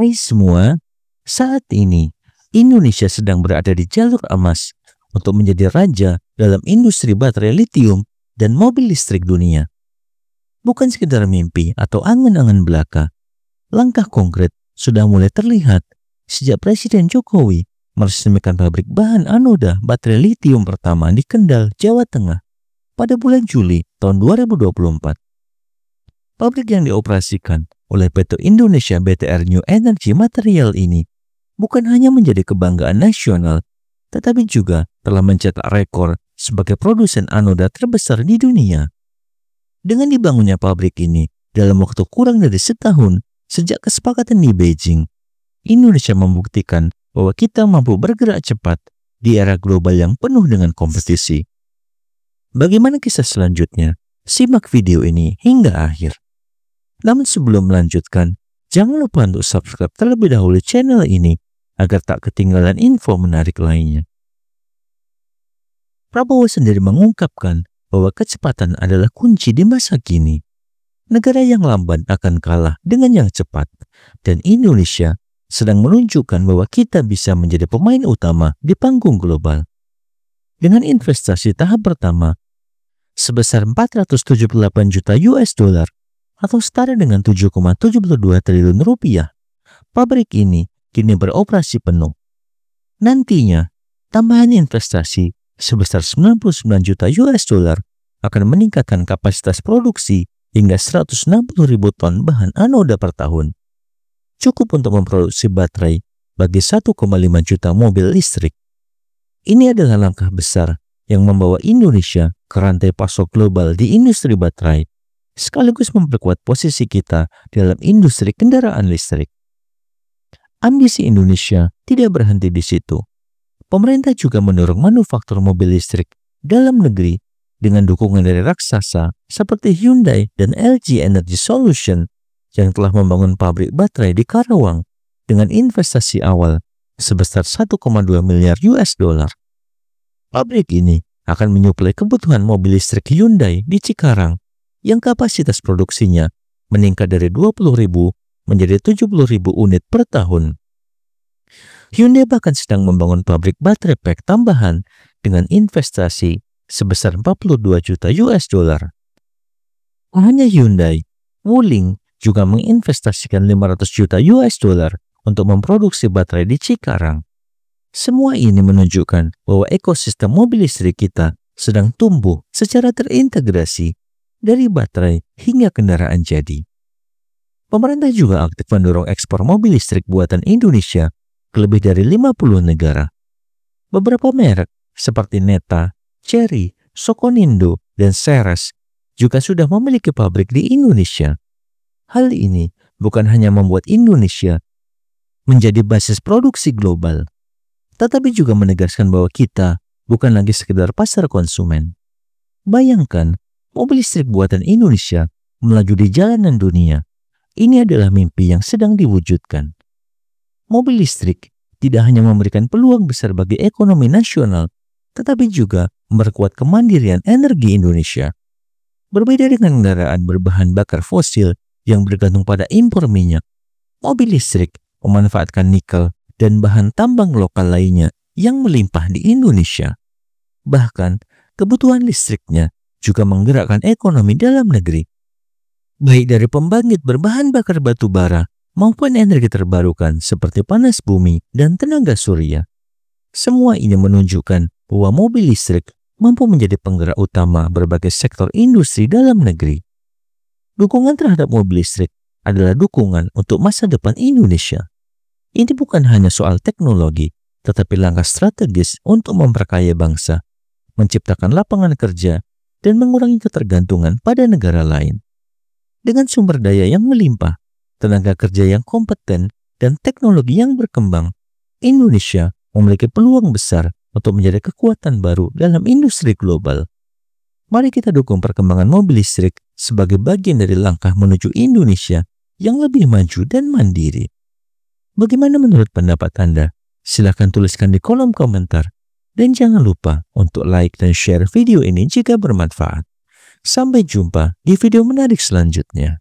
Hai semua, saat ini Indonesia sedang berada di jalur emas untuk menjadi raja dalam industri baterai lithium dan mobil listrik dunia. Bukan sekedar mimpi atau angan-angan belaka, langkah konkret sudah mulai terlihat sejak Presiden Jokowi meresmikan pabrik bahan anoda baterai lithium pertama di Kendal, Jawa Tengah pada bulan Juli tahun 2024. Pabrik yang dioperasikan oleh PT Indonesia BTR New Energy Material ini bukan hanya menjadi kebanggaan nasional, tetapi juga telah mencetak rekor sebagai produsen anoda terbesar di dunia. Dengan dibangunnya pabrik ini dalam waktu kurang dari setahun sejak kesepakatan di Beijing, Indonesia membuktikan bahwa kita mampu bergerak cepat di era global yang penuh dengan kompetisi. Bagaimana kisah selanjutnya? Simak video ini hingga akhir. Namun sebelum melanjutkan, jangan lupa untuk subscribe terlebih dahulu channel ini agar tak ketinggalan info menarik lainnya. Prabowo sendiri mengungkapkan bahwa kecepatan adalah kunci di masa kini. Negara yang lamban akan kalah dengan yang cepat, dan Indonesia sedang menunjukkan bahwa kita bisa menjadi pemain utama di panggung global. Dengan investasi tahap pertama sebesar 478 juta US dollar atau setara dengan 7,72 triliun rupiah, pabrik ini kini beroperasi penuh. Nantinya, tambahan investasi sebesar 99 juta US dollar akan meningkatkan kapasitas produksi hingga 160.000 ton bahan anoda per tahun. Cukup untuk memproduksi baterai bagi 1,5 juta mobil listrik. Ini adalah langkah besar yang membawa Indonesia ke rantai pasok global di industri baterai, sekaligus memperkuat posisi kita dalam industri kendaraan listrik. Ambisi Indonesia tidak berhenti di situ. Pemerintah juga mendorong manufaktur mobil listrik dalam negeri dengan dukungan dari raksasa seperti Hyundai dan LG Energy Solution yang telah membangun pabrik baterai di Karawang dengan investasi awal sebesar 1,2 miliar US dollar. Pabrik ini akan menyuplai kebutuhan mobil listrik Hyundai di Cikarang yang kapasitas produksinya meningkat dari 20.000 menjadi 70.000 unit per tahun. Hyundai bahkan sedang membangun pabrik baterai pack tambahan dengan investasi sebesar 42 juta US dollar. Hanya Hyundai, Wuling juga menginvestasikan 500 juta US dollar untuk memproduksi baterai di Cikarang. Semua ini menunjukkan bahwa ekosistem mobil listrik kita sedang tumbuh secara terintegrasi dari baterai hingga kendaraan jadi. Pemerintah juga aktif mendorong ekspor mobil listrik buatan Indonesia ke lebih dari 50 negara. Beberapa merek seperti Neta, Chery, Sokonindo, dan Ceres juga sudah memiliki pabrik di Indonesia. Hal ini bukan hanya membuat Indonesia menjadi basis produksi global, tetapi juga menegaskan bahwa kita bukan lagi sekedar pasar konsumen. Bayangkan, mobil listrik buatan Indonesia melaju di jalanan dunia. Ini adalah mimpi yang sedang diwujudkan. Mobil listrik tidak hanya memberikan peluang besar bagi ekonomi nasional, tetapi juga memperkuat kemandirian energi Indonesia. Berbeda dengan kendaraan berbahan bakar fosil yang bergantung pada impor minyak, mobil listrik memanfaatkan nikel dan bahan tambang lokal lainnya yang melimpah di Indonesia. Bahkan, kebutuhan listriknya juga menggerakkan ekonomi dalam negeri, baik dari pembangkit berbahan bakar batu bara maupun energi terbarukan seperti panas bumi dan tenaga surya. Semua ini menunjukkan bahwa mobil listrik mampu menjadi penggerak utama berbagai sektor industri dalam negeri. Dukungan terhadap mobil listrik adalah dukungan untuk masa depan Indonesia. Ini bukan hanya soal teknologi, tetapi langkah strategis untuk memperkaya bangsa, menciptakan lapangan kerja, dan mengurangi ketergantungan pada negara lain. Dengan sumber daya yang melimpah, tenaga kerja yang kompeten, dan teknologi yang berkembang, Indonesia memiliki peluang besar untuk menjadi kekuatan baru dalam industri global. Mari kita dukung perkembangan mobil listrik sebagai bagian dari langkah menuju Indonesia yang lebih maju dan mandiri. Bagaimana menurut pendapat Anda? Silahkan tuliskan di kolom komentar. Dan jangan lupa untuk like dan share video ini jika bermanfaat. Sampai jumpa di video menarik selanjutnya.